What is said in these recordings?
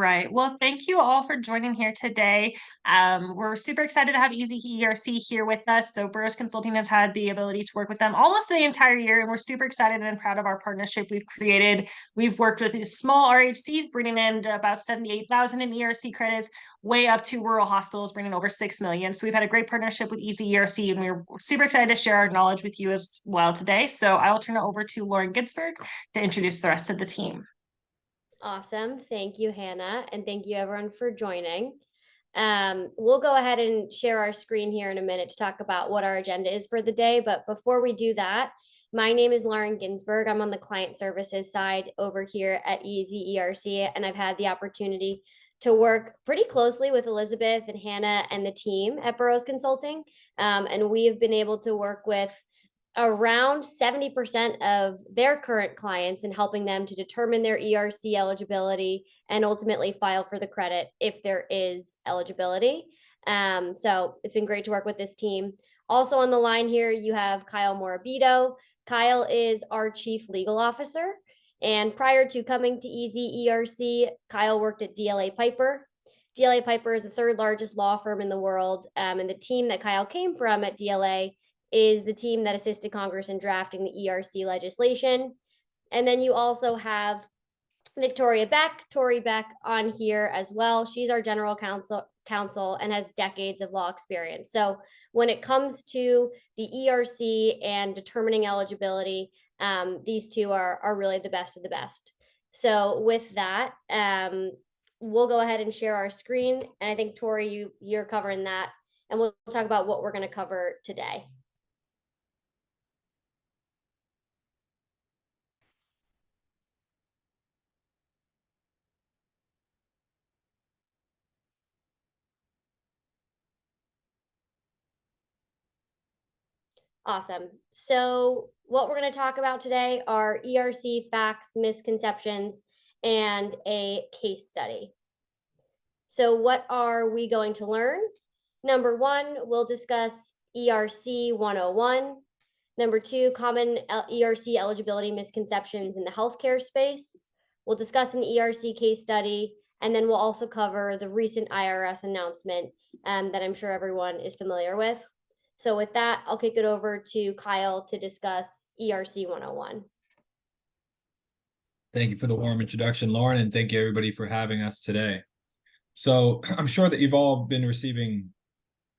Right. Well, thank you all for joining here today. We're super excited to have EZ-ERC here with us. So Burrows Consulting has had the ability to work with them almost the entire year, and we're super excited and proud of our partnership we've created. We've worked with these small RHCs, bringing in about 78,000 in ERC credits, way up to rural hospitals, bringing over 6 million. So we've had a great partnership with EZ-ERC, and we're super excited to share our knowledge with you as well today. So I will turn it over to Lauren Ginsberg to introduce the rest of the team. Awesome. Thank you, Hannah. And thank you, everyone, for joining. We'll go ahead and share our screen here in a minute to talk about what our agenda is for the day. But before we do that, my name is Lauren Ginsberg. I'm on the client services side over here at EZ-ERC, and I've had the opportunity to work pretty closely with Elizabeth and Hannah and the team at Burrows Consulting. And we have been able to work with around 70% of their current clients and helping them to determine their ERC eligibility and ultimately file for the credit if there is eligibility. So it's been great to work with this team. Also on the line here, you have Kyle Morabito. Kyle is our chief legal officer. And prior to coming to EZ-ERC, Kyle worked at DLA Piper. DLA Piper is the third largest law firm in the world. And the team that Kyle came from at DLA is the team that assisted Congress in drafting the ERC legislation. And then you also have Victoria Beck, Tori Beck on here as well. She's our general counsel and has decades of law experience. So when it comes to the ERC and determining eligibility, these two are really the best of the best. So with that, we'll go ahead and share our screen. And I think, Tori, you're covering that. And we'll talk about what we're going to cover today. Awesome. So what we're going to talk about today are ERC facts, misconceptions, and a case study. So what are we going to learn? Number one, we'll discuss ERC 101. Number two, common ERC eligibility misconceptions in the healthcare space. We'll discuss an ERC case study, and then we'll also cover the recent IRS announcement that I'm sure everyone is familiar with. So with that, I'll kick it over to Kyle to discuss ERC 101. Thank you for the warm introduction, Lauren, and thank you everybody for having us today. So I'm sure that you've all been receiving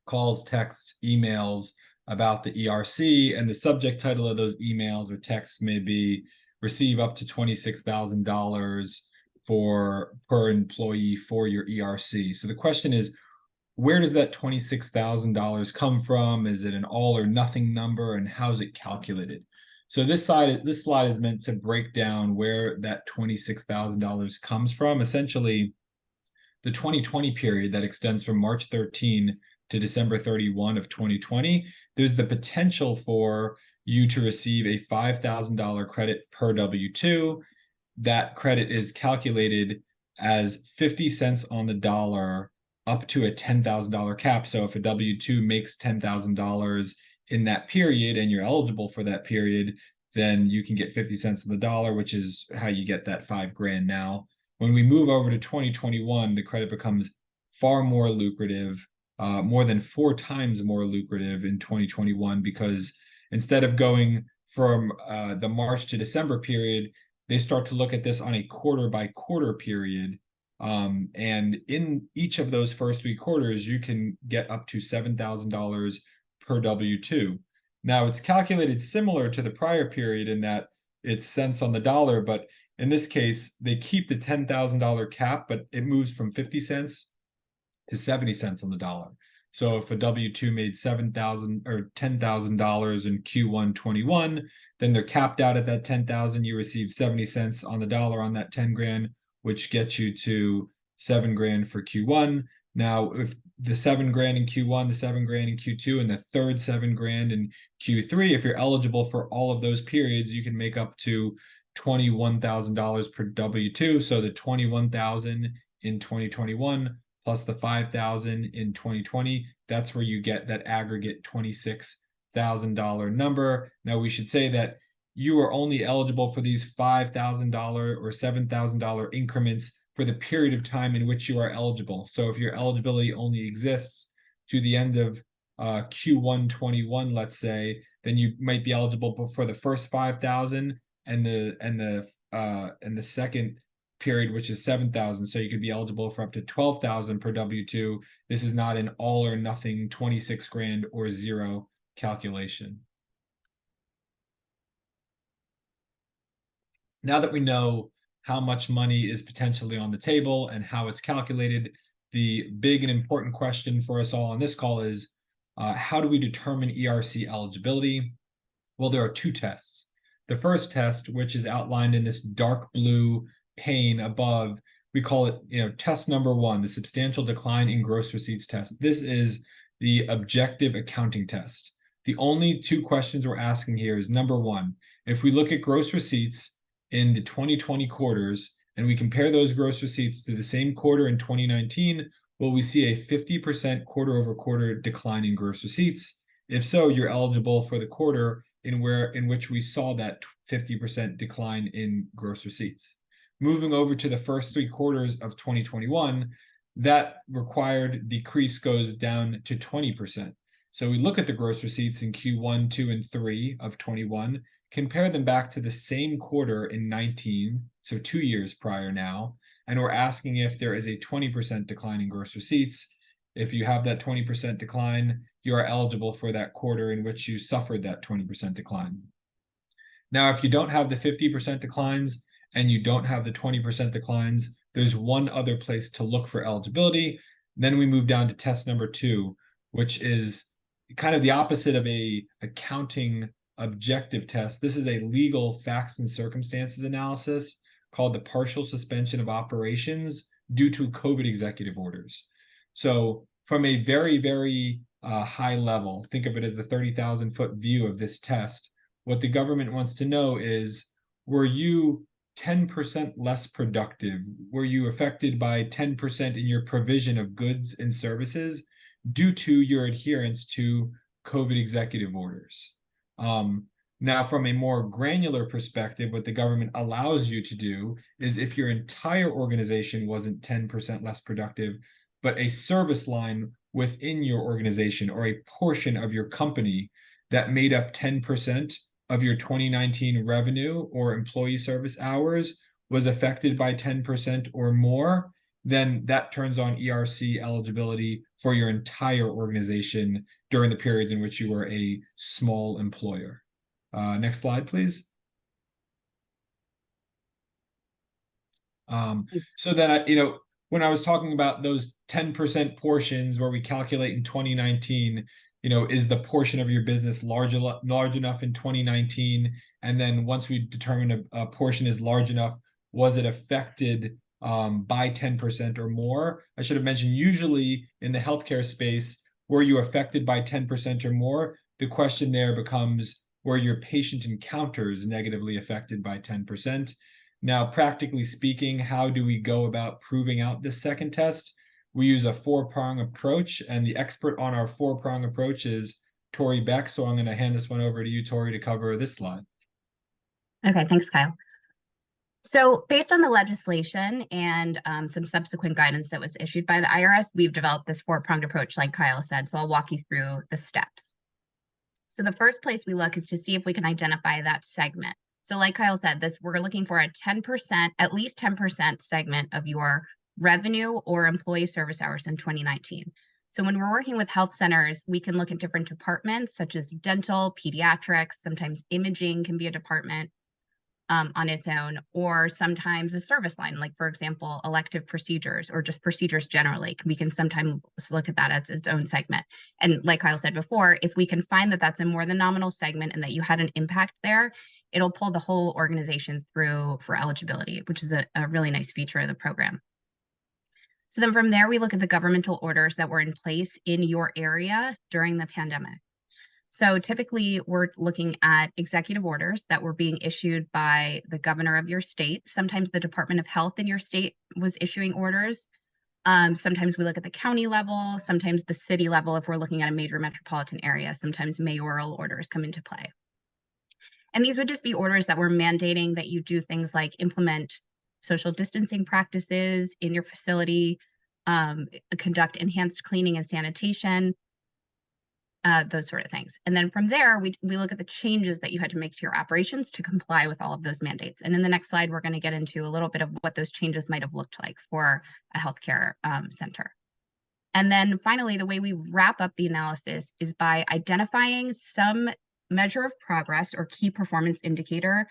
calls, texts, emails about the ERC, and the subject title of those emails or texts may be receive up to $26,000 per employee for your ERC. So the question is, where does that $26,000 come from? Is it an all or nothing number, and how's it calculated? So this slide is meant to break down where that $26,000 comes from. Essentially, the 2020 period that extends from March 13 to December 31 of 2020, there's the potential for you to receive a $5,000 credit per W-2. That credit is calculated as 50 cents on the dollar up to a $10,000 cap. So if a W-2 makes $10,000 in that period and you're eligible for that period, then you can get 50 cents on the dollar, which is how you get that $5,000 now. When we move over to 2021, the credit becomes far more lucrative, more than 4 times more lucrative in 2021, because instead of going from the March to December period, they start to look at this on a quarter by quarter period. And in each of those first 3 quarters, you can get up to $7,000 per W-2. Now, it's calculated similar to the prior period in that it's cents on the dollar, but in this case, they keep the $10,000 cap, but it moves from 50 cents to 70 cents on the dollar. So if a W-2 made $7,000 or $10,000 in Q1 21, then they're capped out at that 10,000. You receive 70 cents on the dollar on that 10 grand, which gets you to 7 grand for Q1. Now, if the 7 grand in Q1, the 7 grand in Q2, and the third 7 grand in Q3, if you're eligible for all of those periods, you can make up to $21,000 per W-2. So the $21,000 in 2021 plus the $5,000 in 2020, that's where you get that aggregate $26,000 number. Now, we should say that you are only eligible for these $5,000 or $7,000 increments for the period of time in which you are eligible. So if your eligibility only exists to the end of Q1 21, let's say, then you might be eligible for the first 5,000 and the second period, which is 7,000. So you could be eligible for up to 12,000 per W-2. This is not an all or nothing 26 grand or zero calculation. Now that we know how much money is potentially on the table and how it's calculated, the big and important question for us all on this call is, how do we determine ERC eligibility? Well, there are two tests. The first test, which is outlined in this dark blue pane above, we call it, test number 1, the substantial decline in gross receipts test. This is the objective accounting test. The only two questions we're asking here is, number 1, if we look at gross receipts in the 2020 quarters and we compare those gross receipts to the same quarter in 2019, will we see a 50% quarter over quarter decline in gross receipts? If so, you're eligible for the quarter in which we saw that 50% decline in gross receipts. Moving over to the first 3 quarters of 2021, that required decrease goes down to 20%. So we look at the gross receipts in Q1, 2, and 3 of 21, compare them back to the same quarter in 19, so 2 years prior now, and we're asking if there is a 20% decline in gross receipts. If you have that 20% decline, you are eligible for that quarter in which you suffered that 20% decline. Now, if you don't have the 50% declines and you don't have the 20% declines, there's one other place to look for eligibility. Then we move down to test number 2, which is kind of the opposite of a accounting objective test. This is a legal facts and circumstances analysis called the partial suspension of operations due to COVID executive orders. So from a very, very high level, think of it as the 30,000-foot view of this test. What the government wants to know is, were you 10% less productive? Were you affected by 10% in your provision of goods and services due to your adherence to COVID executive orders? Now, from a more granular perspective, what the government allows you to do is, if your entire organization wasn't 10% less productive, but a service line within your organization or a portion of your company that made up 10% of your 2019 revenue or employee service hours was affected by 10% or more, then that turns on ERC eligibility for your entire organization during the periods in which you were a small employer. Next slide, please. So then, when I was talking about those 10% portions where we calculate in 2019, is the portion of your business large enough in 2019? And then once we determine a portion is large enough, was it affected by 10% or more? I should have mentioned, usually in the healthcare space, were you affected by 10% or more? The question there becomes, were your patient encounters negatively affected by 10%? Now, practically speaking, how do we go about proving out this second test? We use a 4-prong approach, and the expert on our 4-prong approach is Tori Beck. So I'm going to hand this one over to you, Tori, to cover this slide. Okay, thanks, Kyle. So based on the legislation and some subsequent guidance that was issued by the IRS, we've developed this 4-pronged approach, like Kyle said. So I'll walk you through the steps. So the first place we look is to see if we can identify that segment. So like Kyle said, we're looking for a 10%, at least 10% segment of your revenue or employee service hours in 2019. So when we're working with health centers, we can look at different departments such as dental, pediatrics, sometimes imaging can be a department on its own, or sometimes a service line, like for example, elective procedures or just procedures generally. We can sometimes look at that as its own segment. And like Kyle said before, if we can find that that's a more than nominal segment and that you had an impact there, it'll pull the whole organization through for eligibility, which is a really nice feature of the program. So then from there, we look at the governmental orders that were in place in your area during the pandemic. So typically we're looking at executive orders that were being issued by the governor of your state. Sometimes the Department of Health in your state was issuing orders. Sometimes we look at the county level, sometimes the city level if we're looking at a major metropolitan area. Sometimes mayoral orders come into play. And these would just be orders that were mandating that you do things like implement social distancing practices in your facility, conduct enhanced cleaning and sanitation, those sort of things. And then from there, we look at the changes that you had to make to your operations to comply with all of those mandates. And in the next slide, we're going to get into a little bit of what those changes might have looked like for a healthcare center. And then finally, the way we wrap up the analysis is by identifying some measure of progress or key performance indicator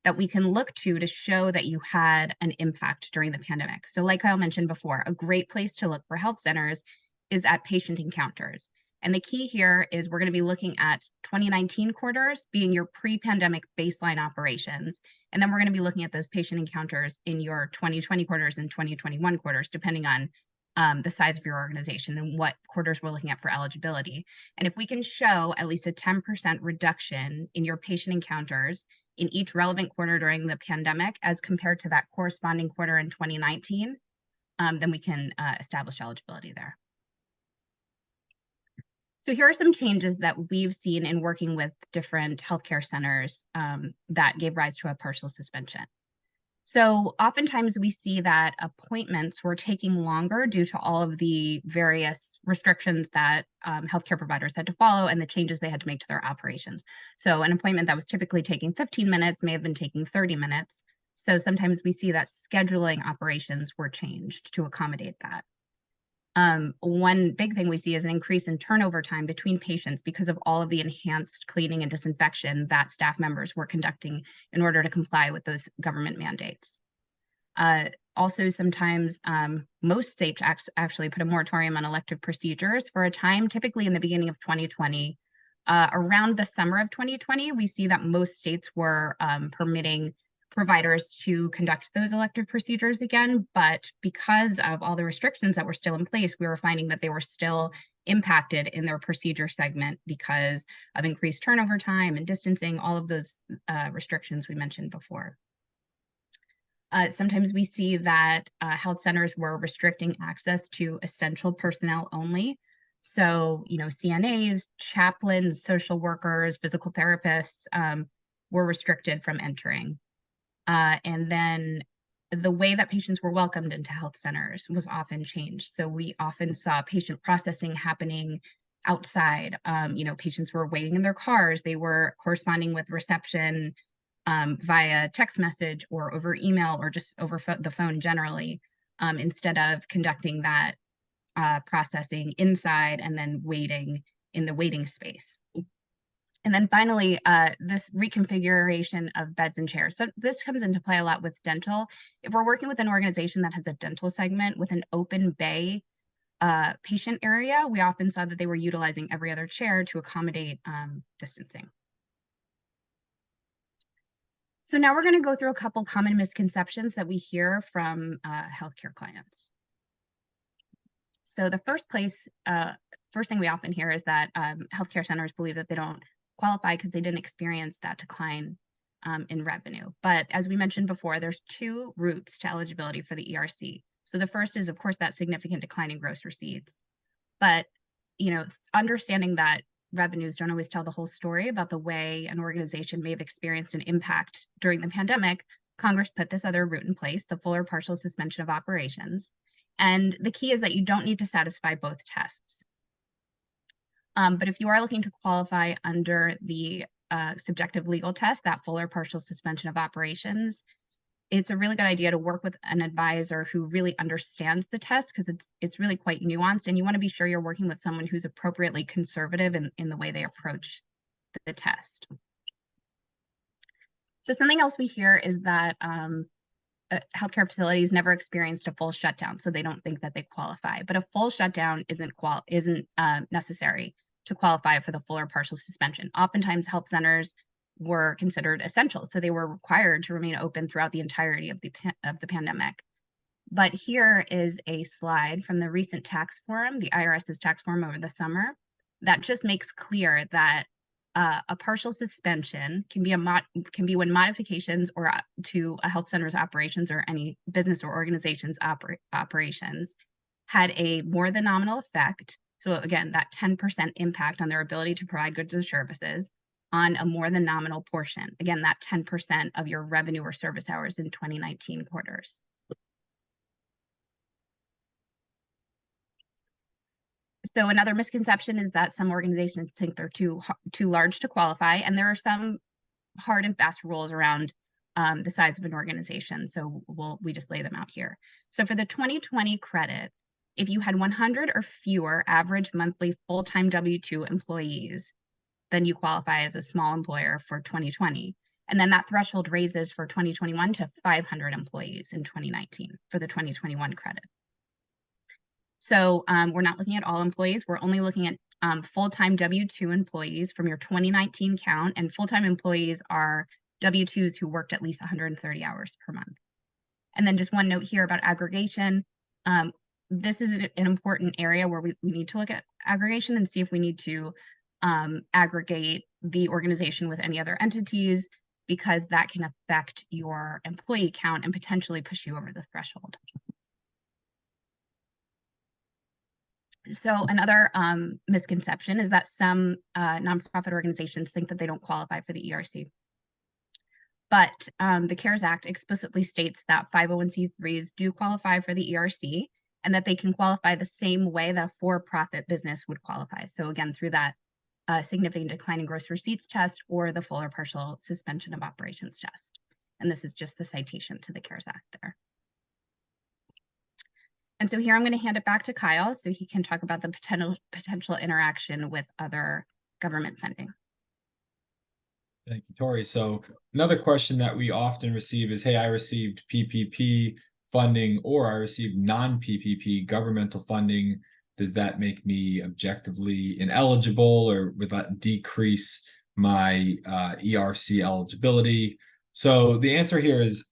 that we can look to show that you had an impact during the pandemic. So like Kyle mentioned before, a great place to look for health centers is at patient encounters. And the key here is we're going to be looking at 2019 quarters being your pre-pandemic baseline operations. And then we're going to be looking at those patient encounters in your 2020 quarters and 2021 quarters, depending on the size of your organization and what quarters we're looking at for eligibility. And if we can show at least a 10% reduction in your patient encounters in each relevant quarter during the pandemic as compared to that corresponding quarter in 2019, then we can establish eligibility there. So here are some changes that we've seen in working with different healthcare centers that gave rise to a partial suspension. So oftentimes we see that appointments were taking longer due to all of the various restrictions that healthcare providers had to follow and the changes they had to make to their operations. So an appointment that was typically taking 15 minutes may have been taking 30 minutes. So sometimes we see that scheduling operations were changed to accommodate that. One big thing we see is an increase in turnover time between patients because of all of the enhanced cleaning and disinfection that staff members were conducting in order to comply with those government mandates. Also, sometimes most states actually put a moratorium on elective procedures for a time, typically in the beginning of 2020. Around the summer of 2020, we see that most states were permitting providers to conduct those elective procedures again, but because of all the restrictions that were still in place, we were finding that they were still impacted in their procedure segment because of increased turnover time and distancing, all of those restrictions we mentioned before. Sometimes we see that health centers were restricting access to essential personnel only. So, CNAs, chaplains, social workers, physical therapists were restricted from entering. And then the way that patients were welcomed into health centers was often changed. So we often saw patient processing happening outside. Patients were waiting in their cars. They were corresponding with reception via text message or over email or just over the phone generally, instead of conducting that processing inside and then waiting in the waiting space. And then finally, this reconfiguration of beds and chairs. So this comes into play a lot with dental. If we're working with an organization that has a dental segment with an open bay patient area, we often saw that they were utilizing every other chair to accommodate distancing. So now we're going to go through a couple common misconceptions that we hear from healthcare clients. So the first thing we often hear is that healthcare centers believe that they don't qualify because they didn't experience that decline in revenue. But as we mentioned before, there's two routes to eligibility for the ERC. So the first is, of course, that significant decline in gross receipts. But, understanding that revenues don't always tell the whole story about the way an organization may have experienced an impact during the pandemic, Congress put this other route in place, the full or partial suspension of operations. And the key is that you don't need to satisfy both tests. But if you are looking to qualify under the subjective legal test, that full or partial suspension of operations, it's a really good idea to work with an advisor who really understands the test because it's really quite nuanced, and you want to be sure you're working with someone who's appropriately conservative in the way they approach the test. So something else we hear is that healthcare facilities never experienced a full shutdown, so they don't think that they qualify. But a full shutdown isn't necessary to qualify for the full or partial suspension. Oftentimes, health centers were considered essential, so they were required to remain open throughout the entirety of the pandemic. But here is a slide from the recent tax forum, the IRS's tax forum over the summer, that just makes clear that a partial suspension can be when modifications or to a health center's operations or any business or organization's operations had a more than nominal effect. So again, that 10% impact on their ability to provide goods or services, on a more than nominal portion. Again, that 10% of your revenue or service hours in 2019 quarters. So another misconception is that some organizations think they're too large to qualify, and there are some hard and fast rules around the size of an organization. So we just lay them out here. So for the 2020 credit, if you had 100 or fewer average monthly full-time W-2 employees, then you qualify as a small employer for 2020. And then that threshold raises for 2021 to 500 employees in 2019 for the 2021 credit. So we're not looking at all employees. We're only looking at full-time W-2 employees from your 2019 count, and full-time employees are W-2s who worked at least 130 hours per month. And then just one note here about aggregation. This is an important area where we need to look at aggregation and see if we need to aggregate the organization with any other entities, because that can affect your employee count and potentially push you over the threshold. So another misconception is that some nonprofit organizations think that they don't qualify for the ERC. But the CARES Act explicitly states that 501c3s do qualify for the ERC, and that they can qualify the same way that a for-profit business would qualify. So again, through that significant decline in gross receipts test or the full or partial suspension of operations test. And this is just the citation to the CARES Act there. And so here I'm going to hand it back to Kyle so he can talk about the potential interaction with other government funding. Thank you, Tori. So another question that we often receive is, hey, I received PPP funding or I received non-PPP governmental funding. Does that make me objectively ineligible, or would that decrease my ERC eligibility? So the answer here is,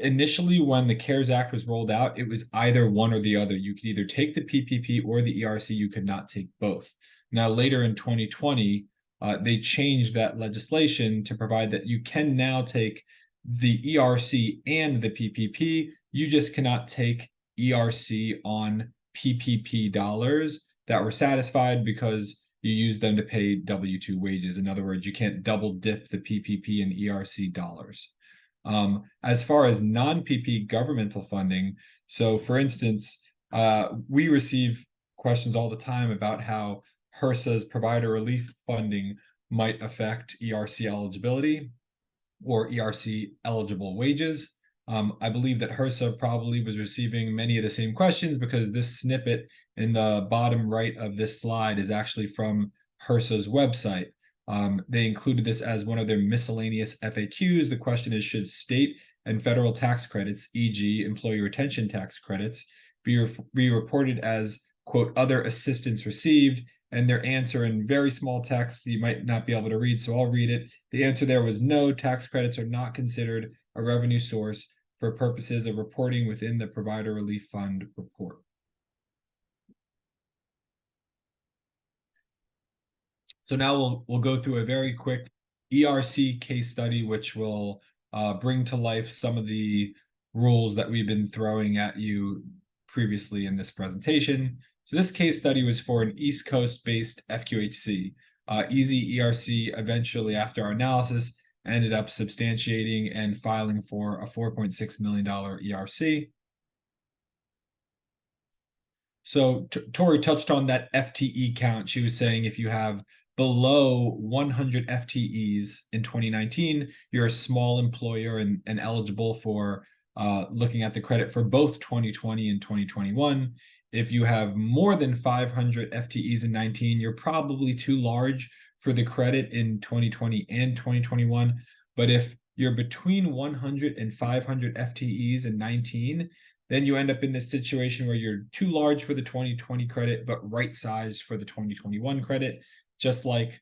initially when the CARES Act was rolled out, it was either one or the other. You could either take the PPP or the ERC. You could not take both. Now, later in 2020, they changed that legislation to provide that you can now take the ERC and the PPP. You just cannot take ERC on PPP dollars that were satisfied because you used them to pay W-2 wages. In other words, you can't double dip the PPP and ERC dollars. As far as non-PP governmental funding, so for instance, we receive questions all the time about how HRSA's provider relief funding might affect ERC eligibility or ERC eligible wages. I believe that HRSA probably was receiving many of the same questions, because this snippet in the bottom right of this slide is actually from HRSA's website. They included this as one of their miscellaneous FAQs. The question is, should state and federal tax credits, e.g. employee retention tax credits, be reported as, quote, other assistance received? And their answer in very small text, you might not be able to read, so I'll read it. The answer there was no, tax credits are not considered a revenue source for purposes of reporting within the Provider Relief Fund report. So now we'll go through a very quick ERC case study, which will bring to life some of the rules that we've been throwing at you previously in this presentation. So this case study was for an East Coast-based FQHC. EZ-ERC eventually, after our analysis, ended up substantiating and filing for a $4.6 million ERC. So Tori touched on that FTE count. She was saying if you have below 100 FTEs in 2019, you're a small employer and eligible for looking at the credit for both 2020 and 2021. If you have more than 500 FTEs in 19, you're probably too large for the credit in 2020 and 2021. But if you're between 100 and 500 FTEs in 19, then you end up in this situation where you're too large for the 2020 credit, but right-sized for the 2021 credit. Just like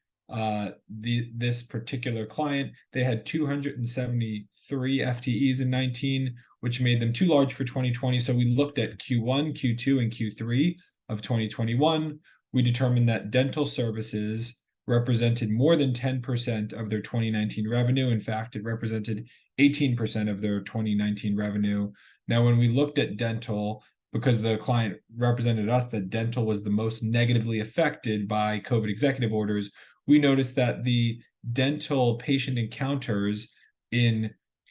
this particular client, they had 273 FTEs in 19, which made them too large for 2020. So we looked at Q1, Q2, and Q3 of 2021. We determined that dental services represented more than 10% of their 2019 revenue. In fact, it represented 18% of their 2019 revenue. Now, when we looked at dental, because the client represented us that dental was the most negatively affected by COVID executive orders, we noticed that the dental patient encounters in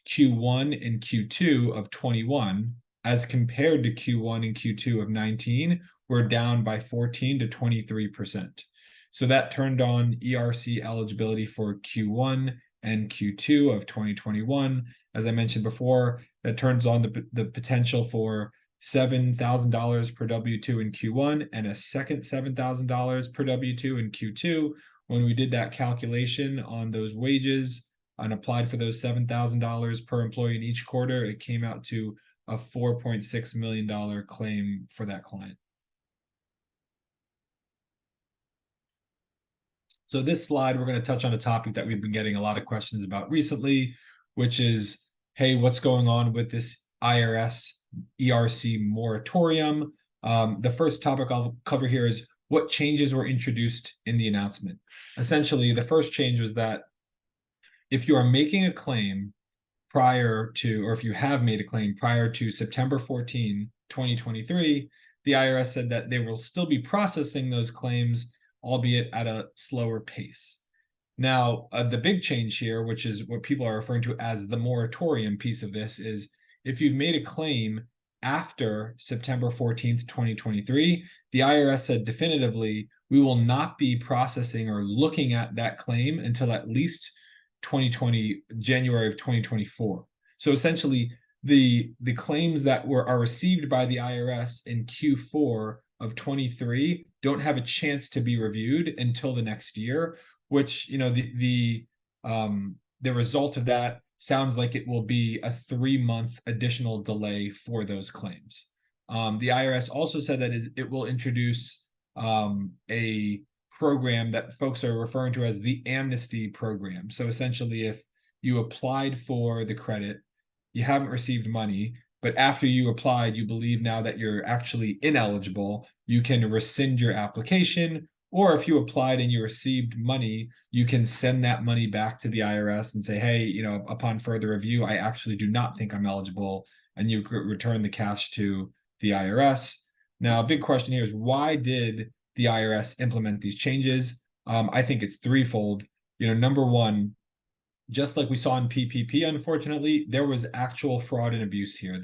Q1 and Q2 of 21 as compared to Q1 and Q2 of 19 were down by 14 to 23%. So that turned on ERC eligibility for Q1 and Q2 of 2021. As I mentioned before, that turns on the potential for $7,000 per W-2 in Q1 and a second $7,000 per W-2 in Q2. When we did that calculation on those wages and applied for those $7,000 per employee in each quarter, it came out to a $4.6 million claim for that client. So this slide, we're going to touch on a topic that we've been getting a lot of questions about recently, which is, hey, what's going on with this IRS ERC moratorium? The first topic I'll cover here is what changes were introduced in the announcement. Essentially, the first change was that if you are making a claim prior to, or if you have made a claim prior to September 14, 2023, the IRS said that they will still be processing those claims, albeit at a slower pace. Now, the big change here, which is what people are referring to as the moratorium piece of this, is if you've made a claim after September 14th, 2023, the IRS said definitively, we will not be processing or looking at that claim until at least January of 2024. So essentially, the claims that are received by the IRS in Q4 of 23 don't have a chance to be reviewed until the next year, which, you know, the result of that sounds like it will be a 3-month additional delay for those claims. The IRS also said that it will introduce a program that folks are referring to as the amnesty program. So essentially, if you applied for the credit, you haven't received money, but after you applied, you believe now that you're actually ineligible, you can rescind your application. Or if you applied and you received money, you can send that money back to the IRS and say, hey, you know, upon further review, I actually do not think I'm eligible, and you could return the cash to the IRS. Now, a big question here is, why did the IRS implement these changes? I think it's threefold. You know, number one, just like we saw in PPP, unfortunately, there was actual fraud and abuse here.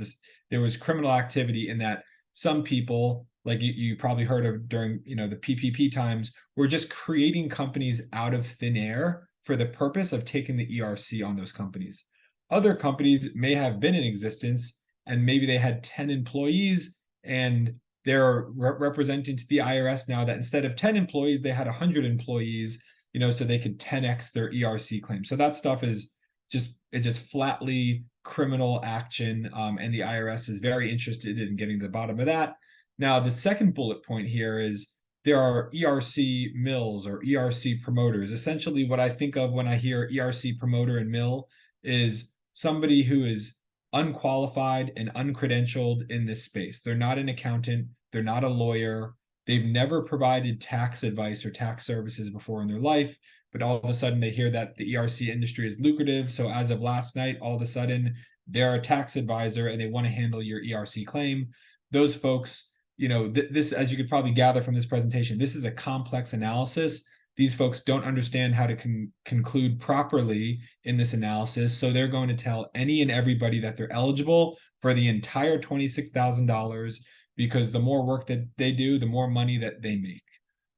There was criminal activity in that some people, like you probably heard of during, you know, the PPP times, were just creating companies out of thin air for the purpose of taking the ERC on those companies. Other companies may have been in existence and maybe they had 10 employees and they're representing to the IRS now that instead of 10 employees, they had 100 employees, you know, so they could 10x their ERC claim. So that stuff is just flatly criminal action, and the IRS is very interested in getting to the bottom of that. Now, the second bullet point here is there are ERC mills or ERC promoters. Essentially, what I think of when I hear ERC promoter and mill is somebody who is unqualified and uncredentialed in this space. They're not an accountant. They're not a lawyer. They've never provided tax advice or tax services before in their life, but all of a sudden they hear that the ERC industry is lucrative. So as of last night, all of a sudden they're a tax advisor and they want to handle your ERC claim. Those folks, you know, this, as you could probably gather from this presentation, this is a complex analysis. These folks don't understand how to conclude properly in this analysis. So they're going to tell any and everybody that they're eligible for the entire $26,000, because the more work that they do, the more money that they make.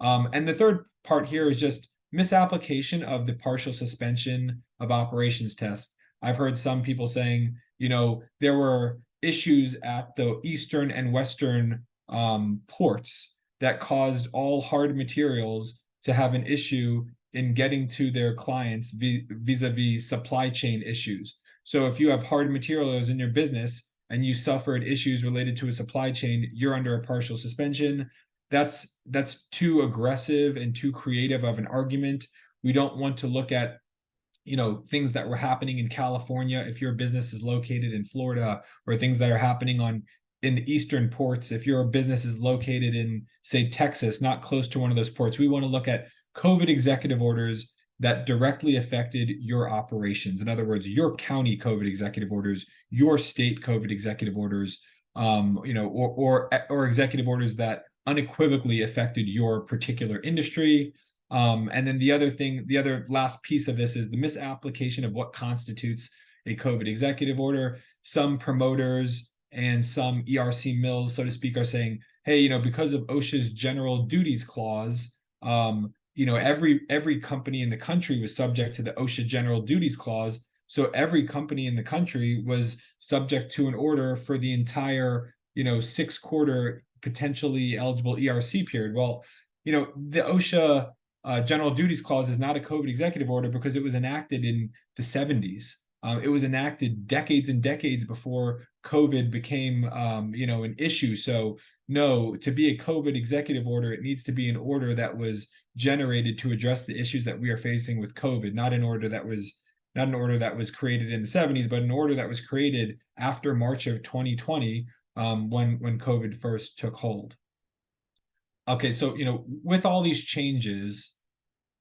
And the third part here is just misapplication of the partial suspension of operations test. I've heard some people saying, you know, there were issues at the Eastern and Western ports that caused all hard materials to have an issue in getting to their clients vis-a-vis supply chain issues. So if you have hard materials in your business and you suffered issues related to a supply chain, you're under a partial suspension. That's too aggressive and too creative of an argument. We don't want to look at, you know, things that were happening in California if your business is located in Florida, or things that are happening in the eastern ports if your business is located in, say, Texas, not close to one of those ports. We want to look at COVID executive orders that directly affected your operations. In other words, your county COVID executive orders, your state COVID executive orders, you know, or executive orders that unequivocally affected your particular industry. And then the other last piece of this is the misapplication of what constitutes a COVID executive order. Some promoters and some ERC mills, so to speak, are saying, hey, because of OSHA's general duties clause, every company in the country was subject to the OSHA general duties clause. So every company in the country was subject to an order for the entire, 6-quarter potentially eligible ERC period. Well, the OSHA general duties clause is not a COVID executive order because it was enacted in the 70s. It was enacted decades and decades before COVID became, an issue. So no, to be a COVID executive order, it needs to be an order that was generated to address the issues that we are facing with COVID, not an order that was created in the 70s, but an order that was created after March of 2020, when COVID first took hold. Okay, so with all these changes,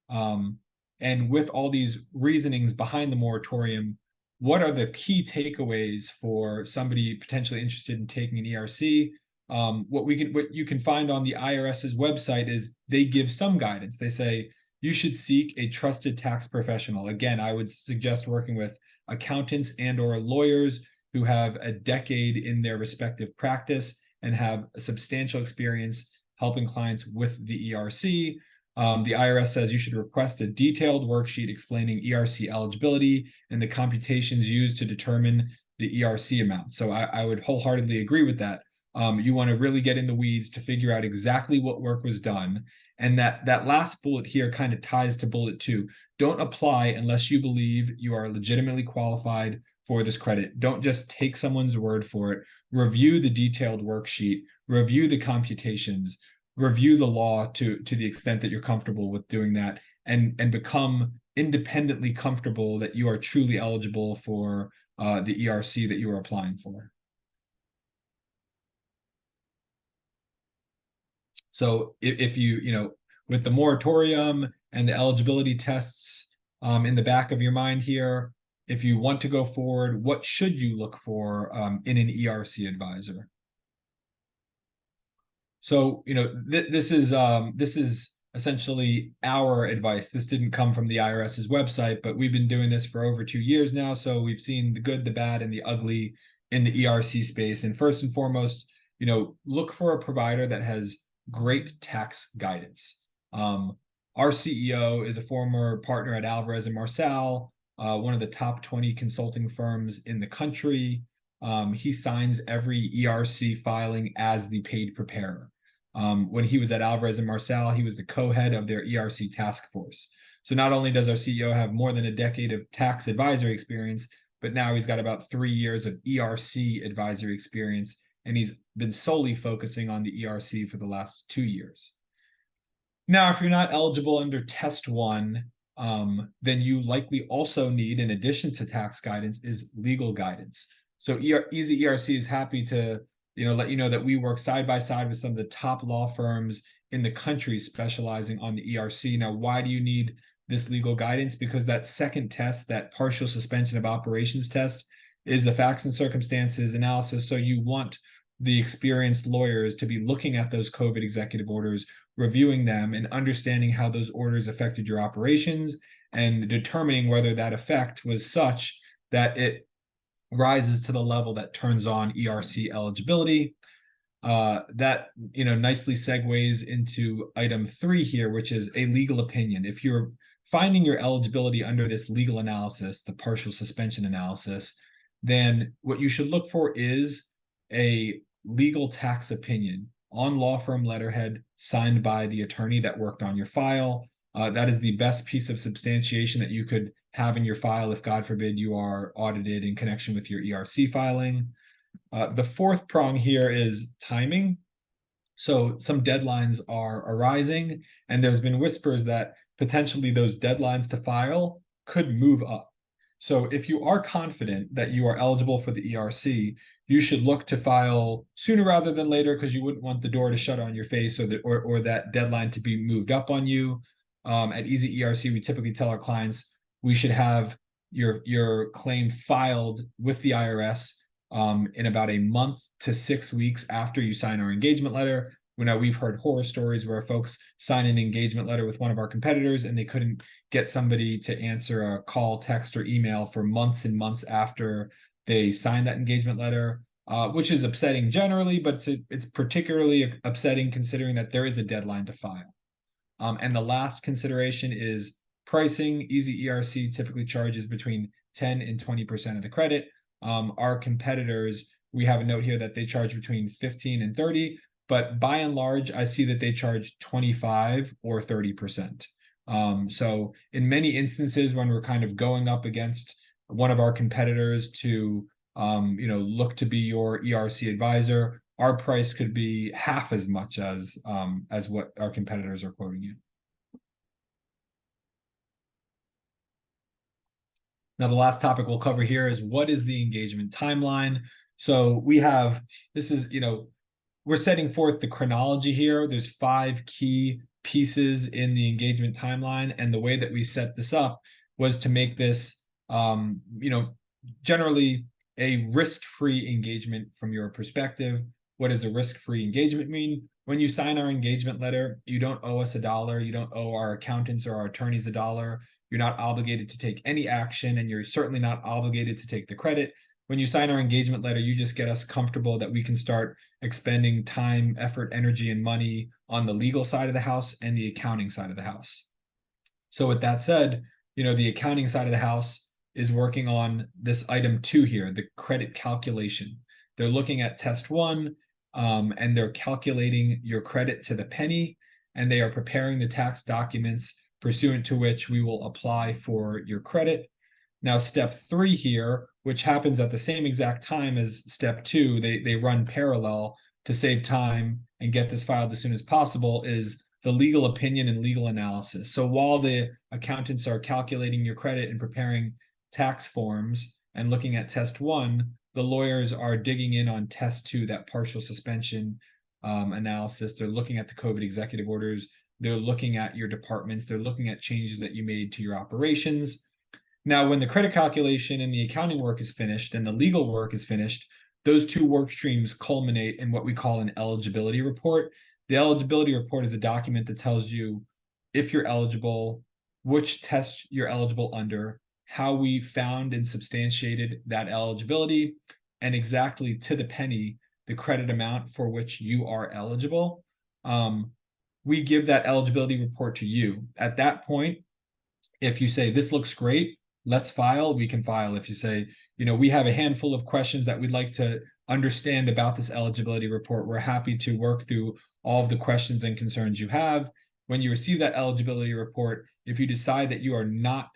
and with all these reasonings behind the moratorium, what are the key takeaways for somebody potentially interested in taking an ERC? What you can find on the IRS's website is they give some guidance. They say you should seek a trusted tax professional. Again, I would suggest working with accountants and/or lawyers who have a decade in their respective practice and have a substantial experience helping clients with the ERC. The IRS says you should request a detailed worksheet explaining ERC eligibility and the computations used to determine the ERC amount. So I would wholeheartedly agree with that. You want to really get in the weeds to figure out exactly what work was done. And that last bullet here kind of ties to bullet 2. Don't apply unless you believe you are legitimately qualified for this credit. Don't just take someone's word for it. Review the detailed worksheet, review the computations, review the law to the extent that you're comfortable with doing that, and become independently comfortable that you are truly eligible for the ERC that you are applying for. So if you, with the moratorium and the eligibility tests in the back of your mind here, if you want to go forward, what should you look for in an ERC advisor? So, this is essentially our advice. This didn't come from the IRS's website, but we've been doing this for over 2 years now. So we've seen the good, the bad, and the ugly in the ERC space. And first and foremost, look for a provider that has great tax guidance. Our CEO is a former partner at Alvarez & Marsal, one of the top 20 consulting firms in the country. He signs every ERC filing as the paid preparer. When he was at Alvarez & Marsal, he was the co-head of their ERC task force. So not only does our CEO have more than a decade of tax advisory experience, but now he's got about 3 years of ERC advisory experience, and he's been solely focusing on the ERC for the last 2 years. Now, if you're not eligible under Test 1, then you likely also need, in addition to tax guidance, is legal guidance. So EZ-ERC is happy to let you know that we work side by side with some of the top law firms in the country specializing on the ERC. Now, why do you need this legal guidance? Because that second test, that partial suspension of operations test, is a facts and circumstances analysis. So you want the experienced lawyers to be looking at those COVID executive orders, reviewing them, and understanding how those orders affected your operations and determining whether that effect was such that it rises to the level that turns on ERC eligibility. That nicely segues into item 3 here, which is a legal opinion. If you're finding your eligibility under this legal analysis, the partial suspension analysis, then what you should look for is a legal tax opinion on law firm letterhead signed by the attorney that worked on your file. That is the best piece of substantiation that you could have in your file if, God forbid, you are audited in connection with your ERC filing. The fourth prong here is timing. So some deadlines are arising, and there's been whispers that potentially those deadlines to file could move up. So if you are confident that you are eligible for the ERC, you should look to file sooner rather than later, because you wouldn't want the door to shut on your face or that deadline to be moved up on you. At EZ-ERC, we typically tell our clients we should have your claim filed with the IRS in about a month to 6 weeks after you sign our engagement letter, Now, we've heard horror stories where folks sign an engagement letter with one of our competitors and they couldn't get somebody to answer a call, text, or email for months and months after they signed that engagement letter, which is upsetting generally, but it's particularly upsetting considering that there is a deadline to file. And the last consideration is pricing. EZ-ERC typically charges between 10 and 20% of the credit. Our competitors, we have a note here that they charge between 15 and 30, but by and large, I see that they charge 25 or 30%. So in many instances, when we're kind of going up against one of our competitors to look to be your ERC advisor, our price could be half as much as what our competitors are quoting you. Now, the last topic we'll cover here is what is the engagement timeline? So we're setting forth the chronology here. There's 5 key pieces in the engagement timeline, and the way that we set this up was to make this, generally a risk-free engagement from your perspective. What does a risk-free engagement mean? When you sign our engagement letter, you don't owe us $1. You don't owe our accountants or our attorneys $1. You're not obligated to take any action, and you're certainly not obligated to take the credit. When you sign our engagement letter, you just get us comfortable that we can start expending time, effort, energy, and money on the legal side of the house and the accounting side of the house. So with that said, the accounting side of the house is working on this item 2 here, the credit calculation. They're looking at test 1, and they're calculating your credit to the penny, and they are preparing the tax documents pursuant to which we will apply for your credit. Now, step 3 here, which happens at the same exact time as step 2, they run parallel to save time and get this filed as soon as possible, is the legal opinion and legal analysis. So while the accountants are calculating your credit and preparing tax forms and looking at test 1, the lawyers are digging in on test 2, that partial suspension analysis. They're looking at the COVID executive orders. They're looking at your departments. They're looking at changes that you made to your operations. Now, when the credit calculation and the accounting work is finished and the legal work is finished, those 2 work streams culminate in what we call an eligibility report. The eligibility report is a document that tells you if you're eligible, which test you're eligible under, how we found and substantiated that eligibility, and exactly to the penny the credit amount for which you are eligible. We give that eligibility report to you. At that point, if you say, this looks great, let's file, we can file. If you say, we have a handful of questions that we'd like to understand about this eligibility report, we're happy to work through all of the questions and concerns you have. When you receive that eligibility report, if you decide that you are not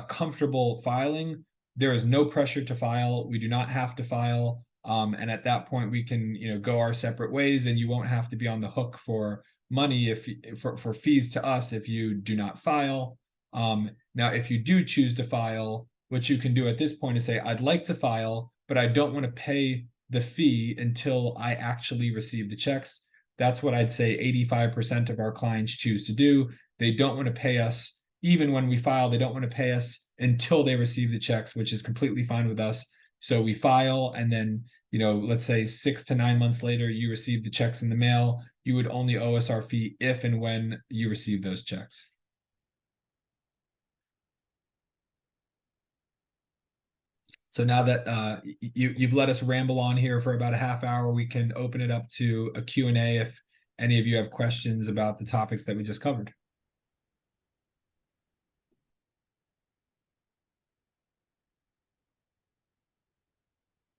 comfortable filing, there is no pressure to file. We do not have to file. And at that point, we can go our separate ways, and you won't have to be on the hook for money for fees to us if you do not file. Now, if you do choose to file, what you can do at this point is say, I'd like to file, but I don't want to pay the fee until I actually receive the checks. That's what I'd say 85% of our clients choose to do. They don't want to pay us, even when we file, they don't want to pay us until they receive the checks, which is completely fine with us. So we file, and then, let's say 6 to 9 months later, you receive the checks in the mail. You would only owe us our fee if and when you receive those checks. So now that you've let us ramble on here for about a half hour, we can open it up to a Q&A if any of you have questions about the topics that we just covered.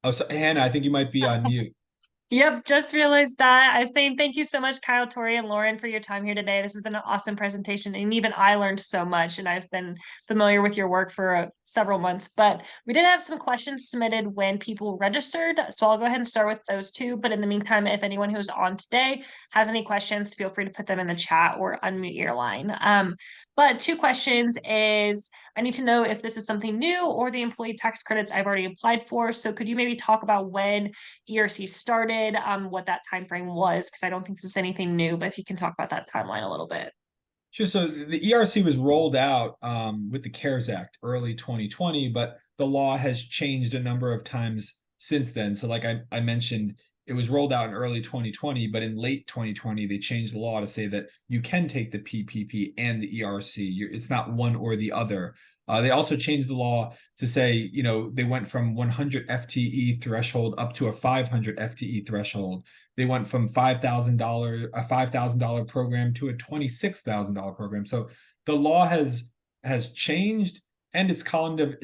Oh, so Hannah, I think you might be on mute. Yep, just realized that. I was saying thank you so much, Kyle, Tori, and Lauren, for your time here today. This has been an awesome presentation, and even I learned so much, and I've been familiar with your work for several months. But we did have some questions submitted when people registered, so I'll go ahead and start with those 2. But in the meantime, if anyone who's on today has any questions, feel free to put them in the chat or unmute your line. But 2 questions is, I need to know if this is something new or the employee tax credits I've already applied for. So could you maybe talk about when ERC started, what that time frame was? Because I don't think this is anything new, but if you can talk about that timeline a little bit. Sure. So the ERC was rolled out with the CARES Act early 2020, but the law has changed a number of times since then. So like I mentioned, it was rolled out in early 2020, but in late 2020, they changed the law to say that you can take the PPP and the ERC. It's not one or the other. They also changed the law to say, they went from 100 FTE threshold up to a 500 FTE threshold. They went from a $5,000 program to a $26,000 program. So the law has changed, and it's kind of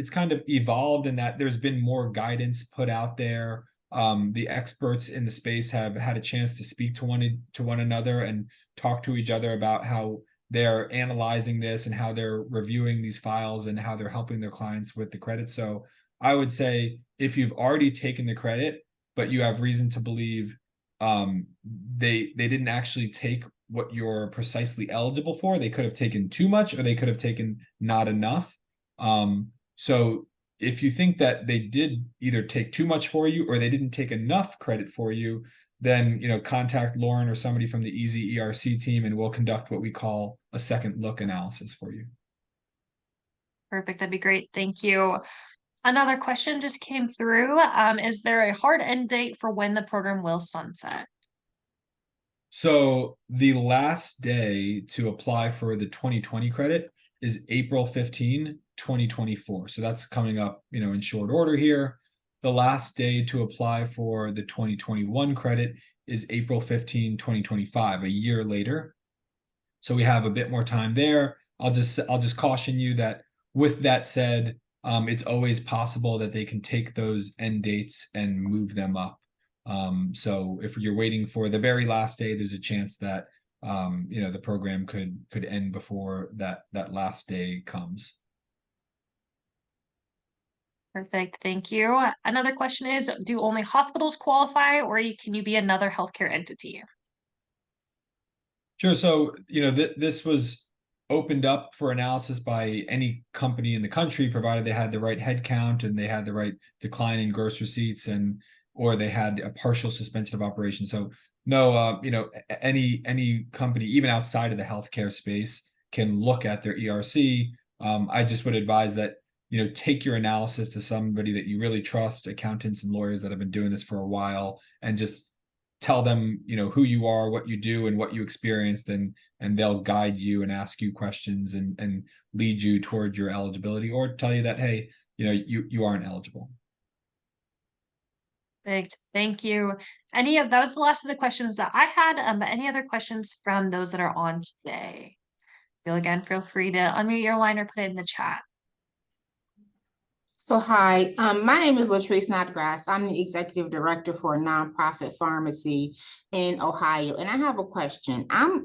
evolved in that there's been more guidance put out there. The experts in the space have had a chance to speak to one another and talk to each other about how they're analyzing this and how they're reviewing these files and how they're helping their clients with the credit. So I would say if you've already taken the credit, but you have reason to believe they didn't actually take what you're precisely eligible for, they could have taken too much or they could have taken not enough. So if you think that they did either take too much for you or they didn't take enough credit for you, then contact Lauren or somebody from the EZ-ERC team, and we'll conduct what we call a second look analysis for you. Perfect. That'd be great. Thank you. Another question just came through. Is there a hard end date for when the program will sunset? So the last day to apply for the 2020 credit is April 15, 2024. So that's coming up, in short order here. The last day to apply for the 2021 credit is April 15, 2025, a year later. So we have a bit more time there. I'll just caution you that with that said, it's always possible that they can take those end dates and move them up. So if you're waiting for the very last day, there's a chance that the program could end before that last day comes. Perfect. Thank you. Another question is, do only hospitals qualify, or can you be another healthcare entity? Sure. So, this was opened up for analysis by any company in the country, provided they had the right headcount and they had the right decline in gross receipts or they had a partial suspension of operations. So no, any company, even outside of the healthcare space, can look at their ERC. I just would advise that, take your analysis to somebody that you really trust, accountants and lawyers that have been doing this for a while, and just tell them, who you are, what you do, and what you experienced, and they'll guide you and ask you questions and lead you toward your eligibility, or tell you that, hey, you aren't eligible. Perfect. Thank you. That was the last of the questions that I had, but any other questions from those that are on today? Feel free to unmute your line or put it in the chat. So hi, my name is Latrice Snodgrass. I'm the executive director for a nonprofit pharmacy in Ohio, and I have a question. I'm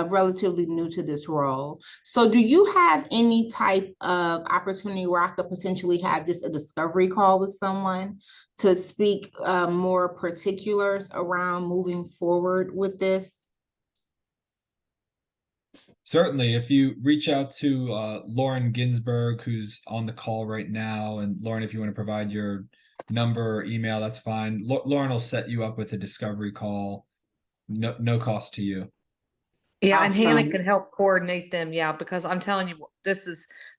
relatively new to this role. So do you have any type of opportunity where I could potentially have a discovery call with someone to speak more particulars around moving forward with this? Certainly, if you reach out to Lauren Ginsberg, who's on the call right now, and Lauren, if you want to provide your number or email, that's fine. Lauren will set you up with a discovery call, no cost to you. Yeah, Awesome. and Hannah can help coordinate them. Yeah, because I'm telling you, this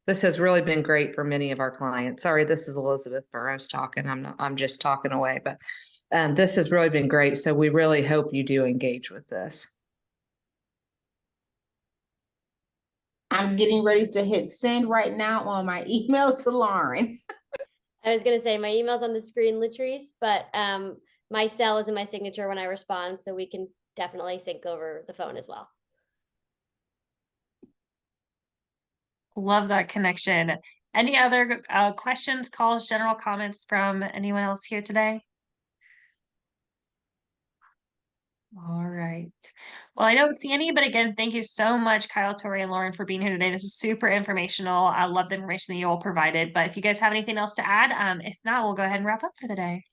has really been great for many of our clients. Sorry, this is Elizabeth Burrows talking. I'm just talking away, but this has really been great. So we really hope you do engage with this. I'm getting ready to hit send right now on my email to Lauren. I was going to say my email's on the screen, Latrice, but my cell is in my signature when I respond, so we can definitely sync over the phone as well. Love that connection. Any other questions, calls, general comments from anyone else here today? All right. Well, I don't see any, but again, thank you so much, Kyle, Tori, and Lauren, for being here today. This was super informational. I love the information that you all provided. But if you guys have anything else to add, if not, we'll go ahead and wrap up for the day.